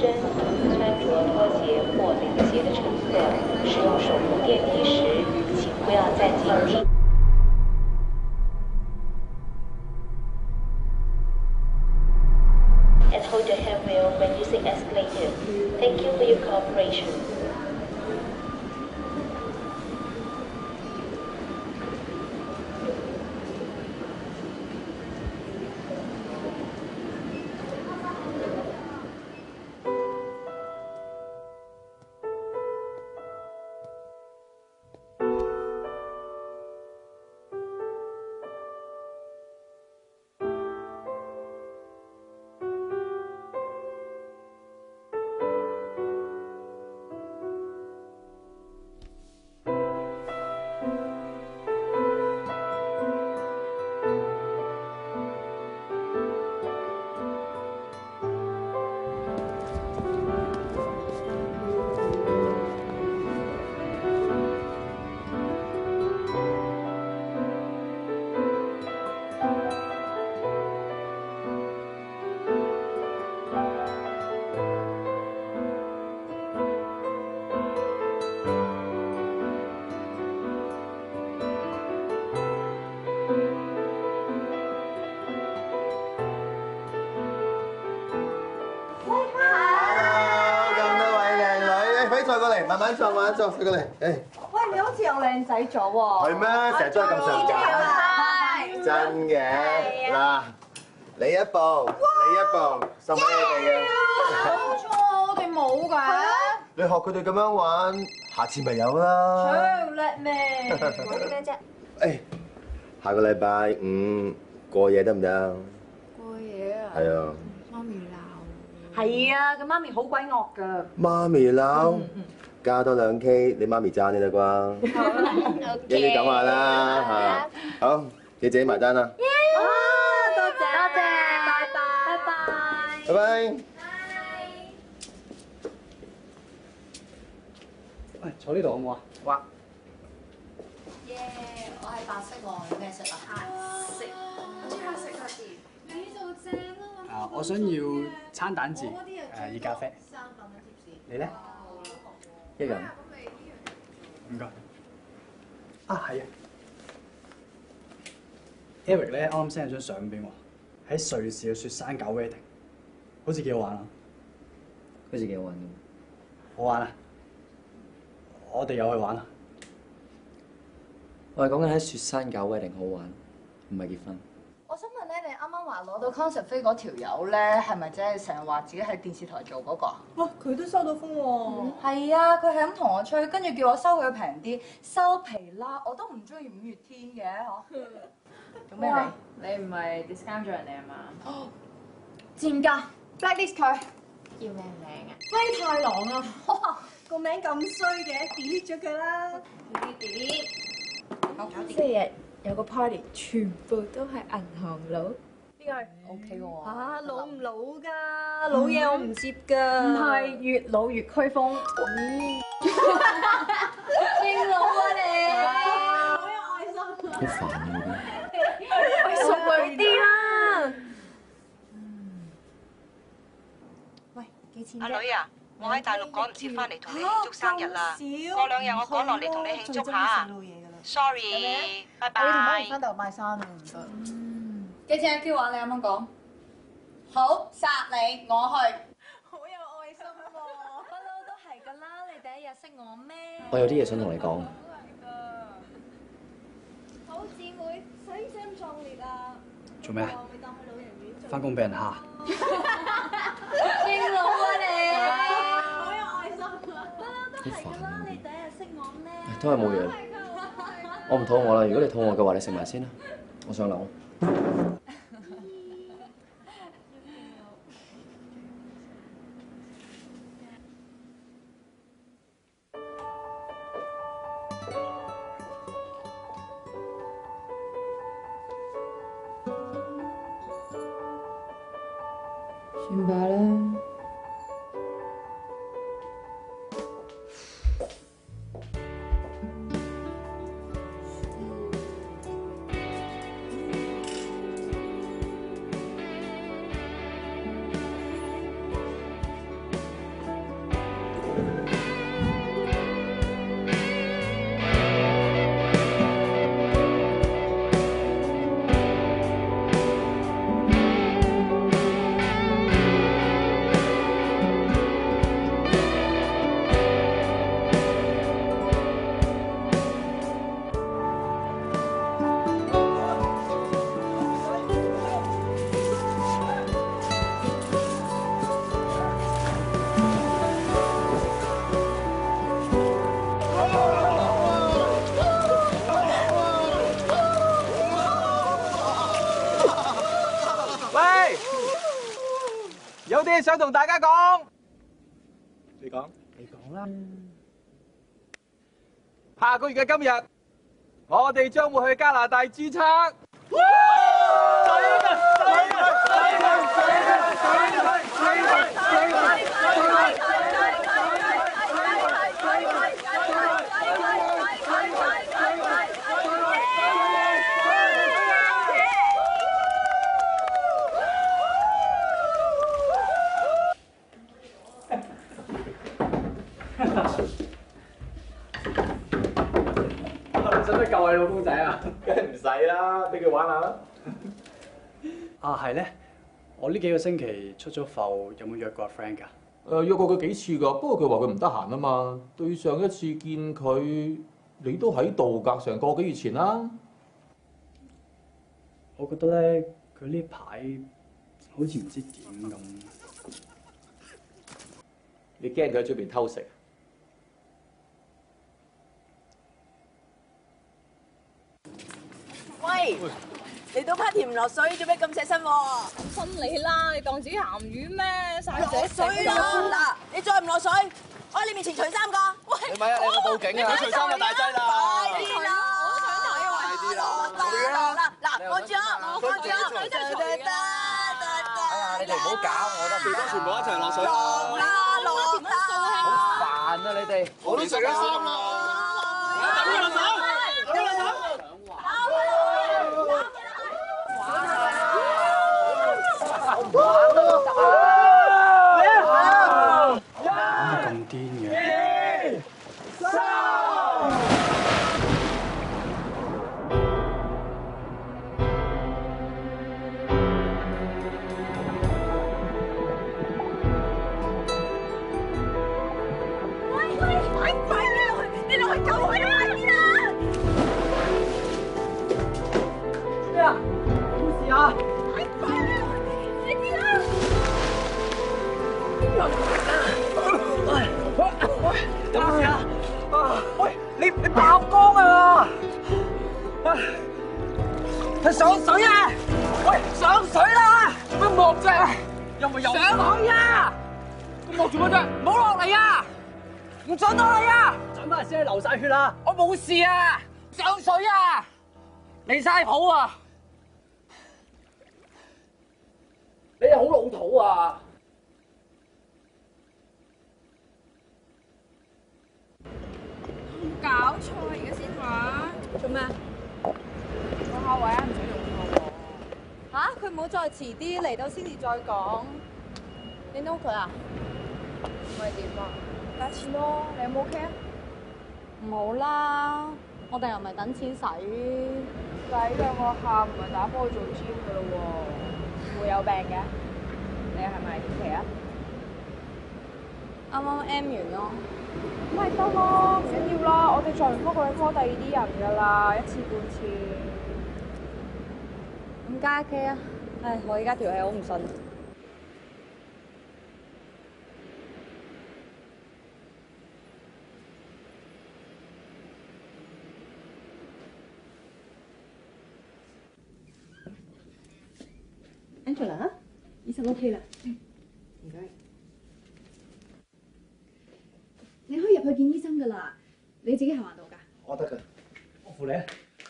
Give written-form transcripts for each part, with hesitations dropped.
身、穿着拖鞋或凉鞋的乘客，使用手扶电梯时，请不要在警惕。And hold the handrail when using escalator. Thank you for your cooperation. 再過嚟，慢慢坐，慢慢坐，再過嚟。誒，喂，你好似又靚仔咗喎。係咩？成日都係咁上架。真嘅。嗱，你一步，你一步，送俾你哋嘅。冇錯，我哋冇㗎。你學佢哋咁樣玩，下次咪有啦。超叻咩？玩啲咩啫？誒，下個禮拜5過夜得唔得？過夜啊？係啊。媽咪鬧。係啊，佢媽咪好鬼惡㗎。媽咪鬧，加多2 K， 你媽咪讚你啦啩？一於咁話啦嚇。好，你自己埋單啦。啊，多謝，多謝，拜拜，拜拜，拜拜。喂，坐呢度好唔好啊？哇！耶！我係白色喎，有咩色啊？黑色。我中意黑色多啲。你呢度正啊！我想要餐蛋治，熱咖啡。生粉嘅貼士。你咧？一樣。唔該。啊，係啊。Eric 咧啱啱 send 咗張相俾我，喺瑞士嘅雪山搞 wedding，好似幾好玩啊！好似幾好玩嘅。好玩啊！我哋又去玩啊！我係講緊喺雪山搞 wedding 好玩，唔係結婚。我想問咧，你啱啱話攞到 concert 飛嗰條友咧，係咪真係成日話自己喺電視台做嗰個？哇，佢都收到風喎。係啊，佢係咁同我吹，跟住叫我收佢平啲，收皮啦！我都唔中意5月天嘅嗬。做咩你？你唔係 discount 咗人哋啊嘛？賤價 blacklist 佢。叫咩名啊？灰太狼啊！哇，個名咁衰嘅 delete 咗佢啦。delete。星期日有個 party，全部都係銀行佬。邊個？OK 喎。嚇，老唔老㗎？老嘢我唔接㗎。唔係，越老越驅風。勁老啊你！好有愛心啊！好煩啊！喂，熟佢啲啦。喂，幾錢阿女啊，我喺大陸趕唔切翻嚟同你慶祝生日啦。過2日我趕落嚟同你慶祝下。Sorry，拜拜。我要同媽咪翻大陸買衫啊，唔該。幾錢一 Q 啊？你啱啱講。好，殺你，我去。好有愛心喎！不嬲都係㗎啦，你第一日識我咩？我有啲嘢想同你講。好姊妹，使唔使咁壯烈啊？做咩啊？你當去老人院做。翻工俾人蝦。勁老啊你！好有愛心啊！不嬲都係㗎啦，你第一日識我咩？都係冇嘢。我唔肚餓啦，如果你肚餓嘅話，你食埋先啦。我上樓。算吧啦。有啲嘢想同大家講。你講。你講啦。下個月嘅今日，我哋將會去加拿大註冊。使唔使救你老公仔啊？梗係唔使啦，俾佢玩下啦。啊係咧，我呢幾個星期出咗埠，有冇約過阿 Frank 㗎？約過佢幾次㗎，不過佢話佢唔得閒啊嘛。對上一次見佢，你都喺度隔成個幾月前啦。我覺得咧，佢呢排好似唔知點咁。你驚佢喺出邊偷食？喂，嚟到 party 唔落水，做咩咁赤身喎？信你啦，你當自己鹹魚咩？曬落水啦！嗱，你再唔落水，我喺你面前除衫㗎。喂，你咪啊！你有冇報警啊？除衫就大劑啦！快啲啦！快啲啦！嗱，我住啊！我住啊！得。哎呀，你哋唔好搞我啦！最多全部一齊落水。落啦！好煩啊！你哋，我都除咗衫啦。抌落手！抌落手！咁癲嘅！2、3。你落去救佢啦！啲啦！咩啊？冇事啊？你啲啦！有冇事啊？喂，你爆光啊！上水啊！喂，上水啦！做乜望啫？又咪有上去啊！咁望做乜啫？唔好落嚟啊！唔准落嚟啊！準備先流晒血啦！我冇事啊！上水啊！離晒譜啊！你哋好老土啊！搞錯而家先嚇？做咩？我下位啊，唔使用錯喎。嚇！佢唔好再遲啲嚟到先至再講。你 know 佢啊？咪點啊？加錢咯，你有冇 OK 啊？唔好啦，我哋又唔係等錢使。使兩個客唔係打波去做 gym 噶咯喎，會有病嘅。你係咪期啊？啱啱 M 完咯。咁咪得咯，唔緊要啦，我哋再唔科過去科第二啲人噶啦，一次半次。咁加 K 啊！唉，我而家條氣好唔順。Angela， 醫生 OK 啦，唔該。你可以入去見醫生噶啦，你自己行到㗎？我得㗎，我扶你啊！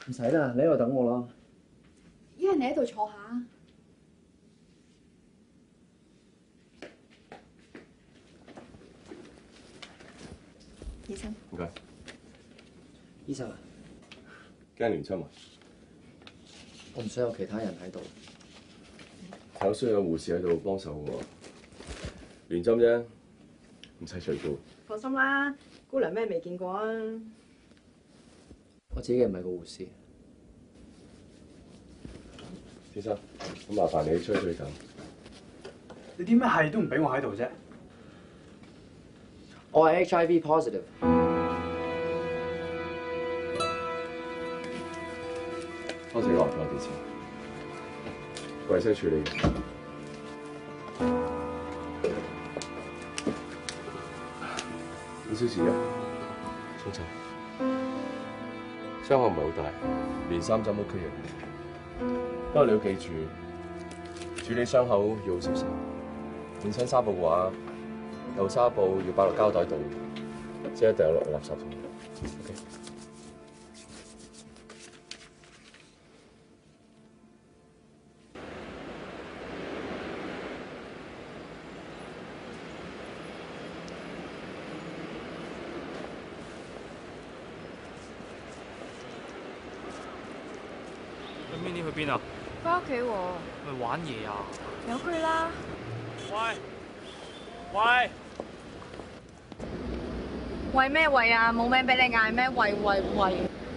唔使啦，你喺度等我啦。一係你喺度坐下。醫生。唔該。醫生啊，驚亂侵啊？我唔想有其他人喺度。有需要有護士喺度幫手喎。亂針啫，唔使隨顧。放心啦，姑娘咩未見過啊？我自己唔係個護士。先生，咁麻煩你吹吹頭。你點解係都唔俾我喺度啫？我係 HIV positive。多謝你話俾我哋知。貴西處理。5小時1，沖診。傷口唔係好大，連3針都區嘅。不過你要記住，處理傷口要好小心。換新紗布嘅話，舊紗布要擺落膠袋度，即係一定有落垃圾桶。OK。Minnie 去邊啊？翻屋企喎。去玩嘢啊？有佢啦。喂！喂！喂咩喂啊？冇名俾你嗌咩？喂！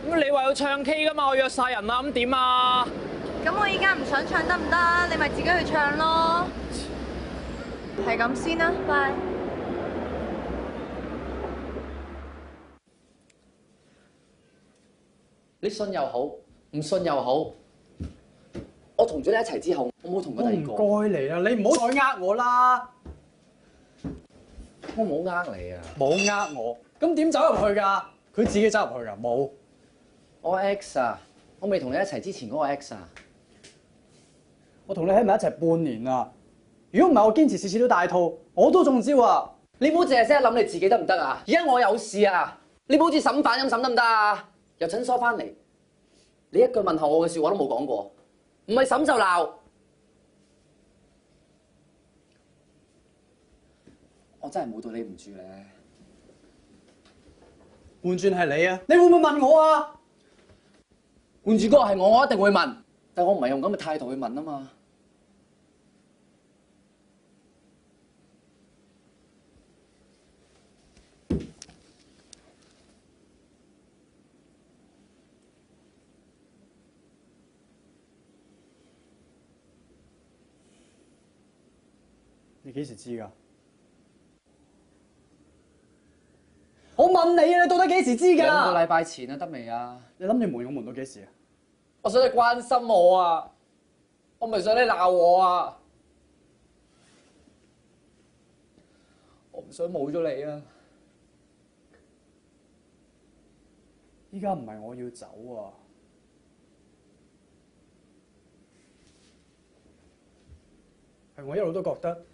咁你話要唱 K 噶嘛？我約晒人啦，咁點啊？咁我依家唔想唱得唔得？你咪自己去唱咯。係咁先啦，拜。你信又好，唔信又好。我同咗你一齊之後，我冇同過第二個。唔該你啦，你唔好再呃我啦。我冇呃你啊。冇呃我，咁點走入去㗎？佢自己走入去㗎，冇。我 X 啊，我未同你一齊之前嗰個 X 啊。我同你喺埋一齊半年啦。如果唔係我堅持次次都戴套，我都中招啊！你唔好淨係識得諗你自己得唔得啊？而家我有事啊！你唔好似審犯咁審得唔得啊？由診所翻嚟，你一句問候我嘅説話都冇講過，唔係審就鬧。我真係冇對你唔住咧。換轉係你啊！你會唔會問我啊？換住嗰個係我一定會問，但我唔係用咁嘅態度去問啊嘛。你幾時知㗎？我問你啊，你到底幾時知㗎2個禮拜前啊，得未啊？你諗住瞞我瞞到幾時啊？我想你關心我啊，我唔係想你鬧我啊，我唔想冇咗你啊！依家唔係我要走啊，係我一路都覺得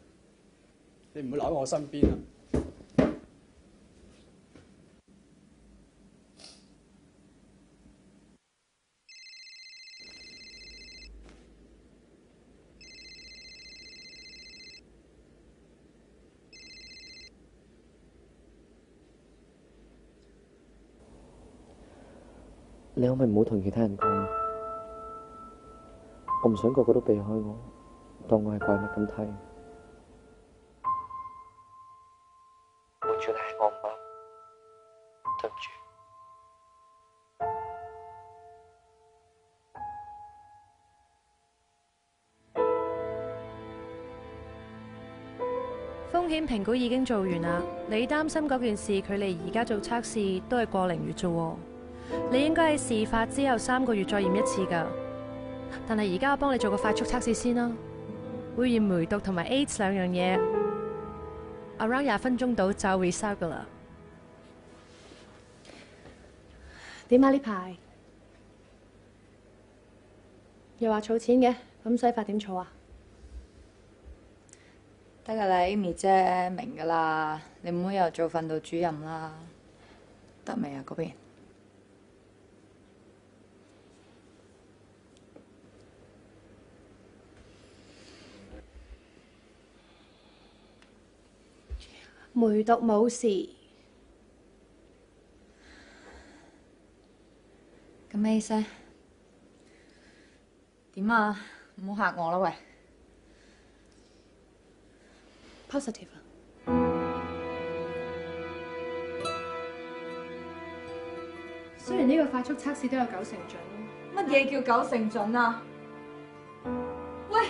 你唔會留喺我身邊啊。你可唔可以唔好同其他人講？我唔想個個都避開我，當我係怪物咁睇。換轉係我唔啱，對唔住。風險評估已經做完啦，你擔心嗰件事距離而家做測試都係個零月啫喎。你應該喺事發之後3個月再驗一次㗎，但係而家我幫你做個快速測試先啦，會驗梅毒同埋 AIDS 2樣嘢 ，around 20分鐘到就 result 㗎啦。點啊呢排？又話儲錢嘅，咁洗髮點儲啊？得㗎啦 ，Amy 姐明㗎啦，你唔好又做訓導主任啦，得未啊嗰邊？梅毒冇事，咁咩意思？點啊？唔好嚇我啦喂 ！positive 啊！雖然呢個快速測試都有9成準，乜嘢叫9成準啊？喂，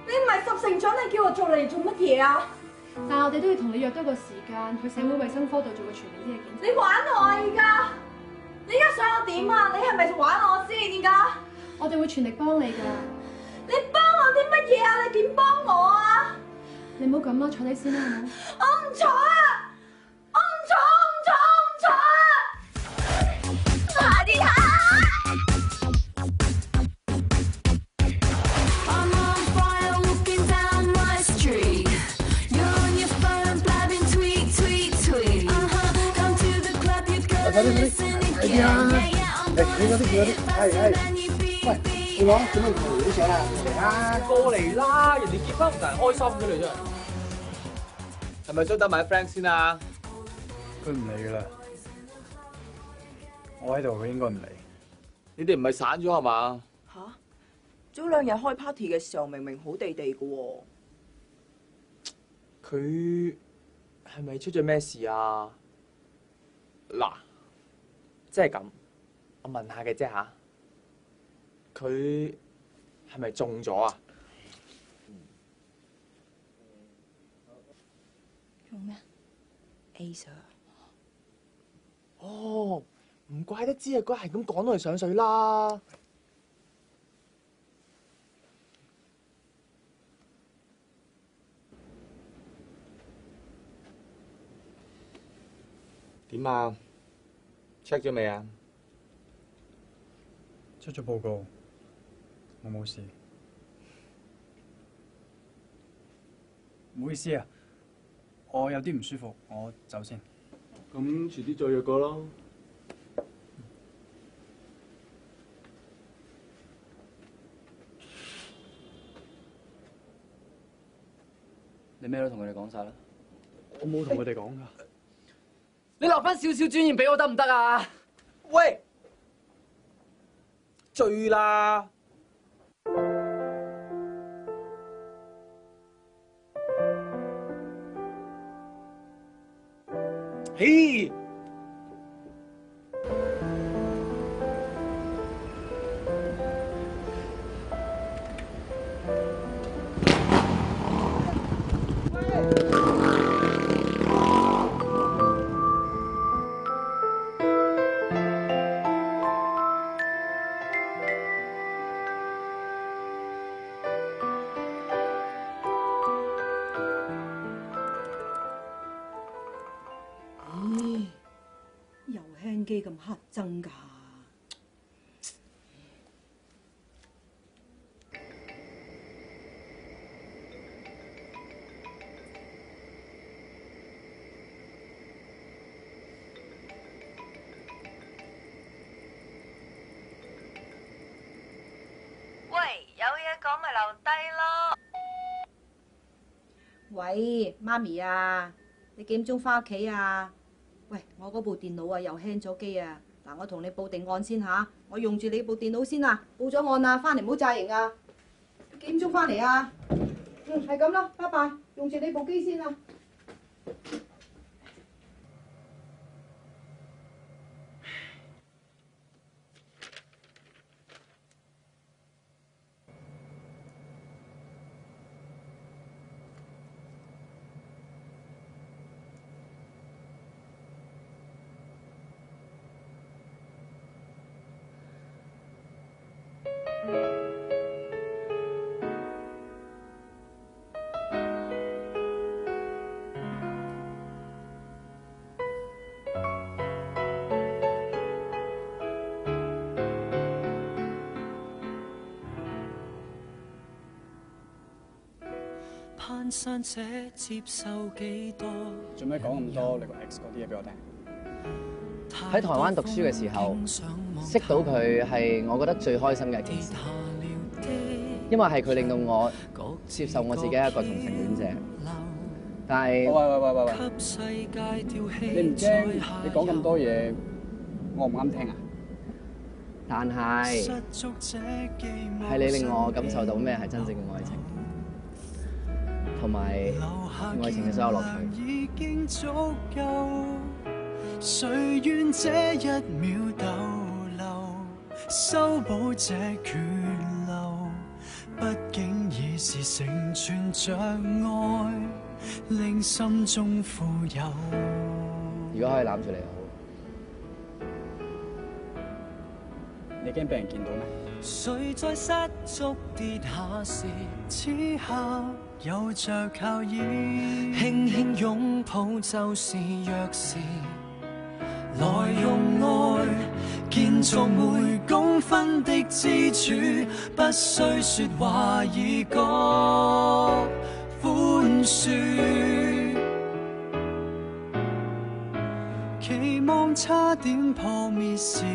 你唔係10成準，你叫我做嚟做乜嘢啊？但係我哋都要同你約多個時間去社會衛生科度做個全面啲嘅檢查。你玩我啊！而家，你而家想我點啊？你係咪玩我先？而家，我哋會全力幫你㗎。你幫我啲乜嘢啊？你點幫我啊？你唔好咁啦，坐低先啦，好冇？我唔坐啊！我唔坐，我唔坐，我唔坐啊！快啲睇！啲啦。見嗰啲，係。喂，你講做咩唔同影相啊？嚟啦，過嚟啦！人哋結婚唔係開心嘅你真係。係咪想等埋 friend 先啊？佢唔嚟噶啦，我喺度，佢應該唔嚟。你哋唔係散咗係嘛？吓，早2日開 party 嘅時候明明好地地嘅喎。佢係咪出咗咩事啊？嗱，即係咁，我問下嘅啫吓。佢係咪中咗啊？中咩 ？A Sir。哦，唔怪得知啊！佢係咁講到佢上水啦。點啊 ？check 咗未啊？出咗報告，我冇事。唔好意思啊，我有啲唔舒服，我走先。咁遲啲再約過咯。你咩都同佢哋講晒啦。我冇同佢哋講㗎。你留翻少少尊嚴俾我得唔得啊？喂，醉啦！嘿！遊輕機咁乞憎㗎。喂，有嘢講咪留低咯。喂，媽咪啊，你幾點鐘翻屋企啊？喂，我嗰部電腦啊又輕咗機啊！嗱，我同你報定案先吓，我用住你部電腦先啊，報咗案啊，翻嚟唔好詐型啊！幾點鐘翻嚟啊？係咁啦，拜拜，用住你部機先啊！攀山者接受幾多？做咩講咁多你個 X 嗰啲嘢俾我聽？喺台灣讀書嘅時候，識到佢係我覺得最開心嘅一件事，因為係佢令到我接受我自己係一個同性戀者。但係，喂，你唔驚你講咁多嘢，我唔啱聽啊？但係你令我感受到咩係真正嘅愛情，同埋愛情嘅所有樂趣。誰願這一秒逗留，修補這缺漏，畢竟已是成全着愛，令心中富有。如果可以攬住你好，你驚俾人見到咩？誰在失足跌下時，此刻有着靠倚，輕輕擁抱就是鑰匙。來用愛建造每公分的支柱，不需說話已覺寬恕。期望光差點破滅時，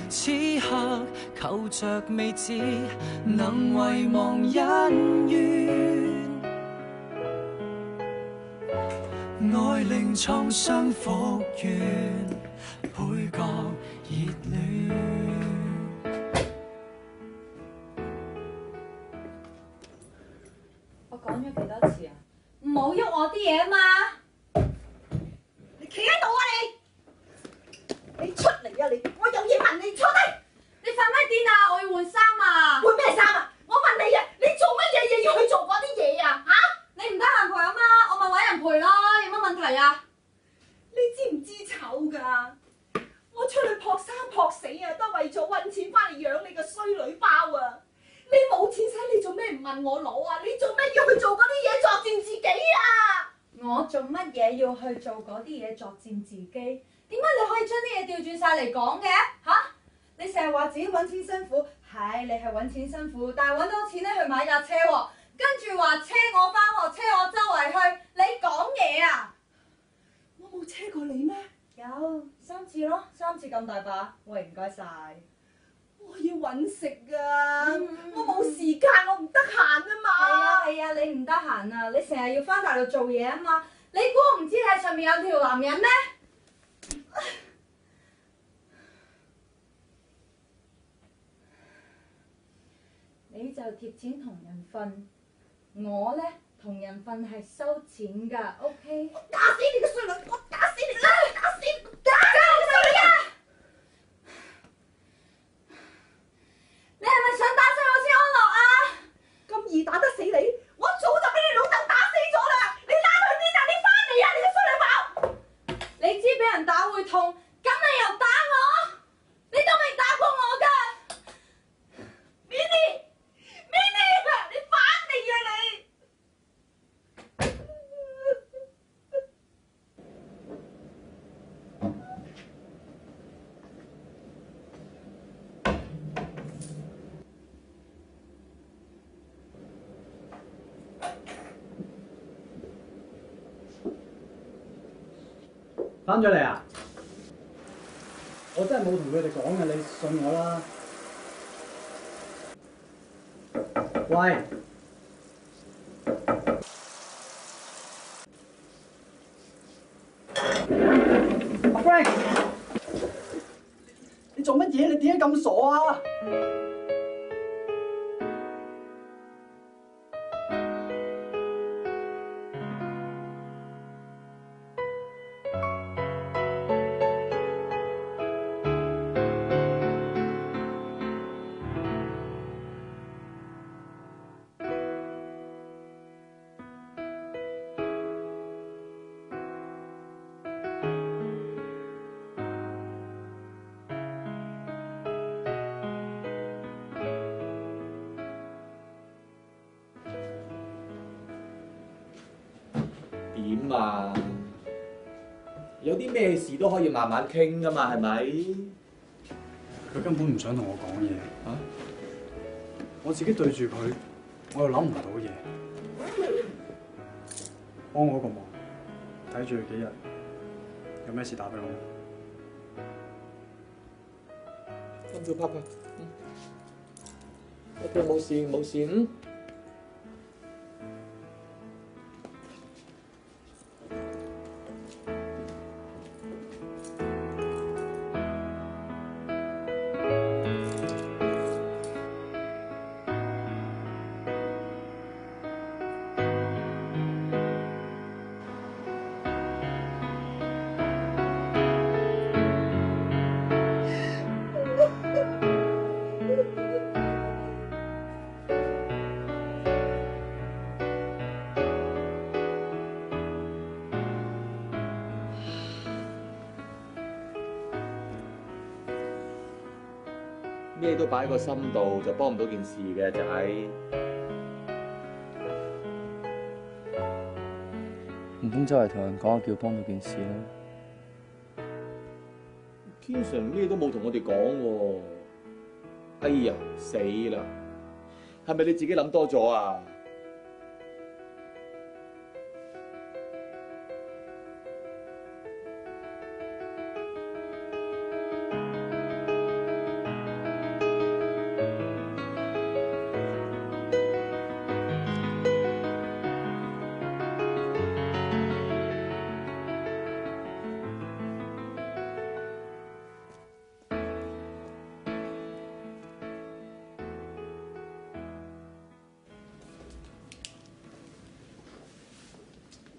此刻求着未知，能遺忘恩怨，愛令創傷復原，倍覺熱戀。我講咗幾多次啊？唔好喐我啲嘢啊嘛！你企喺度啊你！你出嚟啊你！我有嘢問你，坐低。你發咩癲啊？我要換衫啊！換咩衫啊？我問你啊，你做乜嘢要去做嗰啲嘢啊？嚇！你唔得閒陪啊嘛，我咪揾人陪咯，有乜問題啊？你知唔知醜㗎？我出去撲生撲死啊，都為咗揾錢翻嚟養你個衰女包啊！你冇錢使，你做咩唔問我攞啊？你做咩要去做嗰啲嘢作踐自己啊？我做乜嘢要去做嗰啲嘢作踐自己？點解你可以將啲嘢調轉晒嚟講嘅？嚇！你成日話自己揾錢辛苦，係你係揾錢辛苦，但係揾到錢咧去買架車喎，跟住話車我返學，車我周圍去，你講嘢啊！我冇車過你咩？有3次咯，3次咁大把。喂，唔該晒。我要揾食㗎，我冇時間，我唔得閒啊嘛。係啊，你唔得閒啊！你成日要返大陸做嘢啊嘛！你估唔知喺上面有條男人咩？你就貼錢同人瞓，我咧同人瞓係收錢㗎 ，OK？ 我打死你個衰女！我打死你！打死你！打死你啊！你係咪想打死我先安樂啊？咁易打得死你？我早就俾你老豆打死咗啦！你拉去邊啊？你翻嚟啊！你個衰女包！你知俾人打會痛，咁你又打我？你都未打過我㗎 ，Minnie，你反嚟啊你！翻咗嚟啊！我真係冇同佢哋講嘅，你信我啦。喂，阿 Frank， 你做乜嘢？你點解咁傻啊？點啊？有啲咩事都可以慢慢傾噶嘛，係咪？佢根本唔想同我講嘢。啊？我自己對住佢，我又諗唔到嘢。幫我個忙，睇住佢幾日，有咩事打俾我。今朝拍拍。OK， 冇事冇事。嗯。咩都擺喺個心度，就幫唔到件事嘅仔。唔通周圍同人講叫幫到件事咧？天常咩都冇同我哋講喎。哎呀，死啦！係咪你自己諗多咗啊？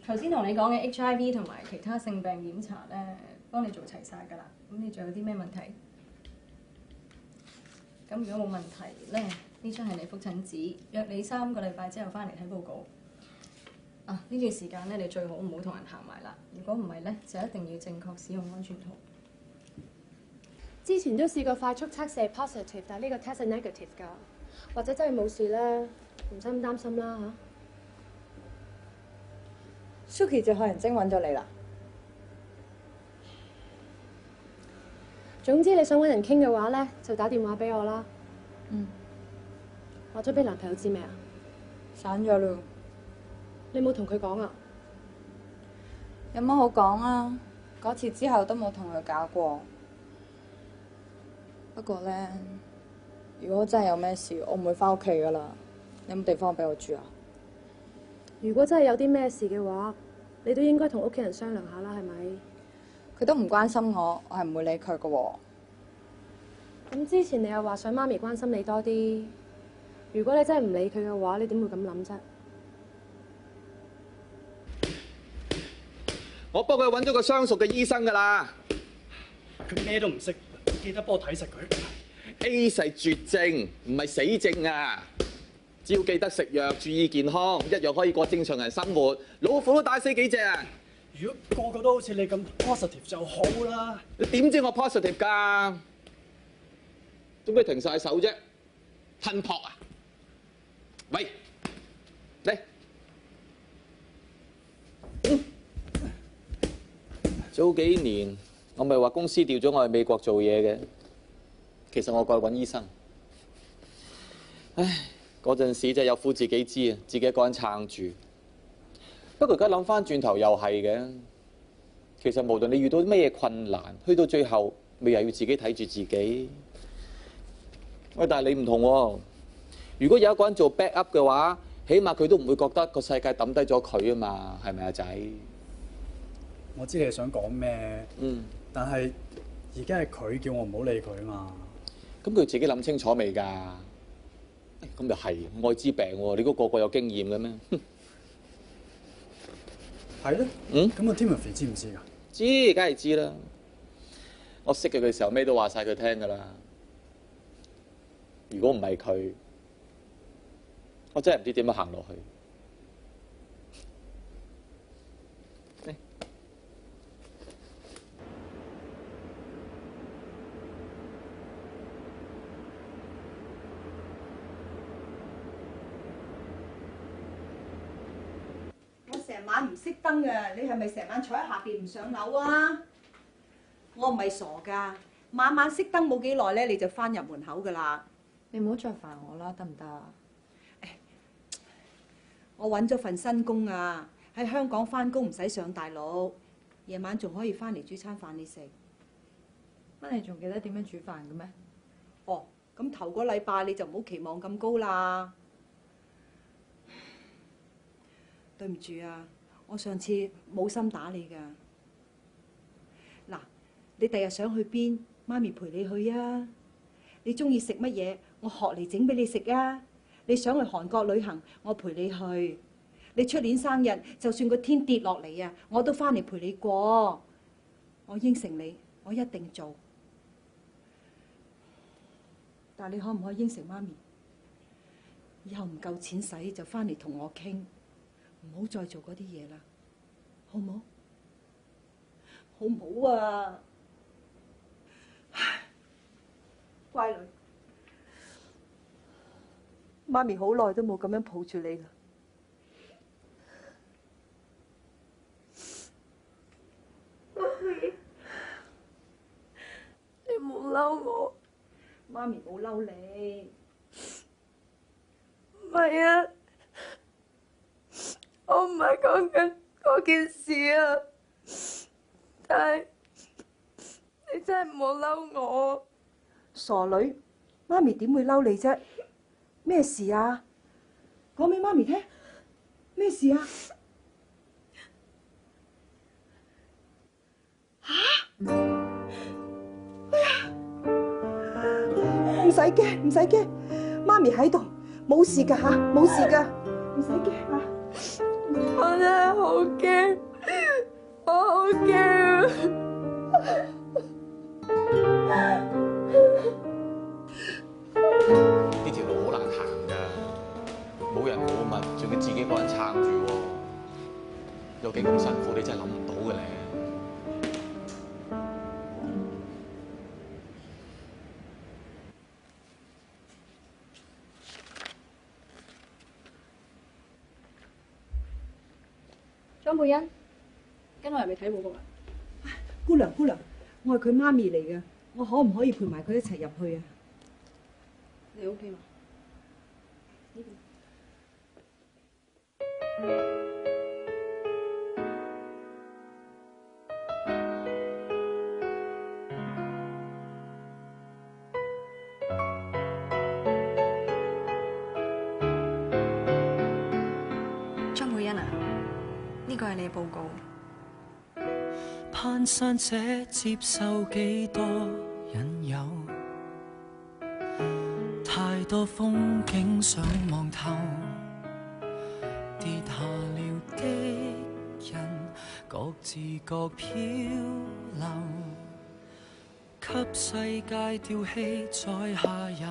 頭先同你講嘅 HIV 同埋其他性病檢查咧，幫你做齊晒㗎啦。咁你仲有啲咩問題？咁如果冇問題咧，呢張係你覆診紙，約你3個禮拜之後翻嚟睇報告。啊，呢段時間咧，你最好唔好同人行埋啦。如果唔係咧，就一定要正確使用安全套。之前都試過快速測試 positive， 但係呢個 test 係 negative 㗎，或者真係冇事咧，唔使咁擔心啦嚇。Suki 就學人精揾咗你啦。總之你想揾人傾嘅話咧，就打電話俾我啦。話咗俾男朋友知未啊？散咗咯。你冇同佢講啊？有乜好講啊？嗰次之後都冇同佢搞過。不過咧，如果真係有咩事，我唔會翻屋企噶啦。有冇地方俾我住啊？如果真係有啲咩事嘅話，你都應該同屋企人商量下啦，係咪？佢都唔關心我，我係唔會理佢噶喎。咁之前你又話想媽咪關心你多啲，如果你真係唔理佢嘅話，你點會咁諗啫？我幫佢揾咗個相熟嘅醫生噶啦。佢咩都唔識，記得幫我睇實佢。AIDS 係絕症，唔係死症啊！只要記得食藥，注意健康，一樣可以過正常人生活。老虎都打死幾隻啊！如果個個都好似你咁 positive 就好啦。你點知我 positive 㗎？做咩停晒手啫？吞撲啊！喂，嚟！早幾年我咪話公司調咗我去美國做嘢嘅，其實我過去揾醫生。唉，嗰陣時真係有苦自己知啊，自己一個人撐住。不過而家諗翻轉頭又係嘅，其實無論你遇到咩困難，去到最後咪又要自己睇住自己。喂，但係你唔同喎，如果有一個人做 backup 嘅話，起碼佢都唔會覺得個世界抌低咗佢啊嘛，係咪啊仔？我知你想講咩，但係而家係佢叫我唔好理佢啊嘛。咁佢自己諗清楚未㗎？咁又係愛滋病喎，你估個個有經驗嘅咩？係咧。咁個 Timothy 知唔知㗎？知，梗係知啦。我識佢嘅時候，咩都話晒佢聽㗎啦。如果唔係佢，我真係唔知點樣行落去。成晚唔熄燈嘅，你係咪成晚坐喺下邊唔上樓啊？我唔係傻㗎，晚晚熄燈冇幾耐咧，你就翻入門口㗎啦。你唔好再煩我啦，得唔得啊？我揾咗份新工啊，喺香港翻工唔使上大陸，夜晚仲可以翻嚟煮餐飯你食。乜你仲記得點樣煮飯嘅咩？哦，咁頭個禮拜你就唔好期望咁高啦。對唔住啊，我上次冇心打你㗎。嗱，你第日想去邊，媽咪陪你去啊。你中意食乜嘢，我學嚟整俾你食啊。你想去韓國旅行，我陪你去。你出年生日，就算個天跌落嚟啊，我都翻嚟陪你過。我應承你，我一定做。但你可唔可以應承媽咪，以後唔夠錢使就翻嚟同我傾？唔好再做嗰啲嘢啦，好唔好？好唔好啊？唉，乖女，媽咪好耐都冇咁樣抱住你啦。你冇嬲我，媽咪冇嬲你。唔係啊。我唔係講緊嗰件事啊，但係你真係唔好嬲我。傻女，媽咪點會嬲你啫？咩事啊？講俾媽咪聽。咩事啊？嚇！哎呀！唔使驚，唔使驚，媽咪喺度，冇事㗎嚇，冇事㗎，唔使驚嚇。我真係好驚，我好驚呢條路好難行㗎，冇人冇物，仲要自己一個人撐住喎，有幾咁辛苦，你真係諗唔到嘅咧。莊佩欣，跟我入嚟睇報告啦。姑娘，我係佢媽咪嚟嘅，我可唔可以陪埋佢一齊入去啊？你 OK 嘛？呢邊。莊佩欣啊，呢個係你嘅報告。攀山者接受幾多引誘，太多風景想望透，跌下了的人各自各漂流，給世界吊起在下游。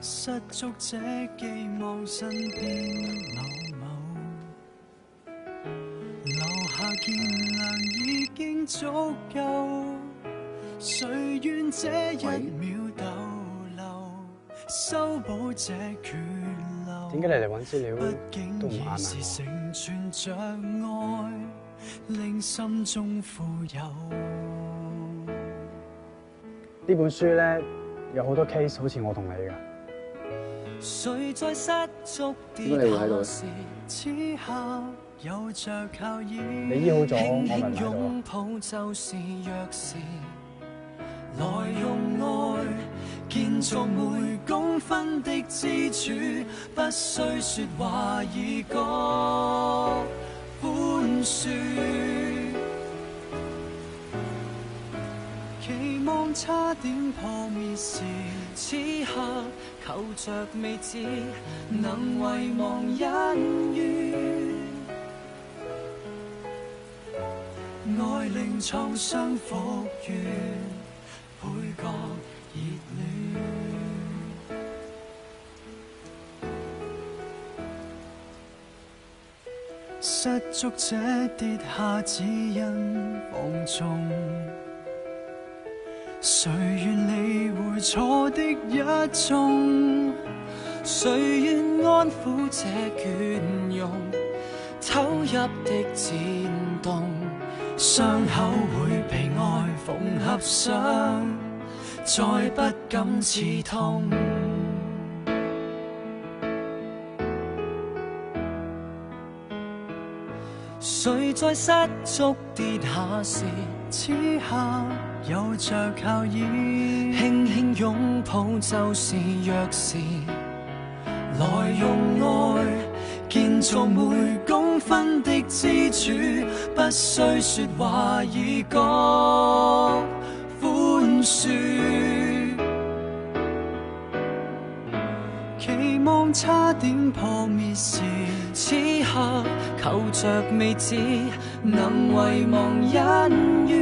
失足者寄望身邊某某，留下見諒已經足夠，誰願這一秒逗留，修補這缺漏。點解你嚟揾資料都唔啱是成全着愛，令心中富有。呢本書咧有好多 case 好似我同你㗎。誰在失足跌下時，此刻有着靠倚，你醫好咗，我咪買到。擁抱就是鑰匙，來用愛建造每公分的支柱，不需說話已覺寬恕。期望差點破滅時，此刻求着未知，能遺忘恩怨，愛令創傷復原，倍覺熱戀。失足者跌下只因放縱，誰願理會錯的一眾？誰願安撫這倦容？投入的顫動，傷口會被愛縫合上，再不敢刺痛。誰在失足跌下時，此刻有着靠倚，輕輕擁抱就是鑰匙，來用愛建造每公分的支柱，不需說話已覺寬恕。期望差點破滅時，此刻求着未知，能遺忘恩怨，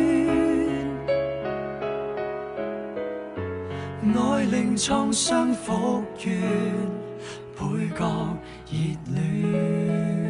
愛令創傷復原，倍覺熱戀。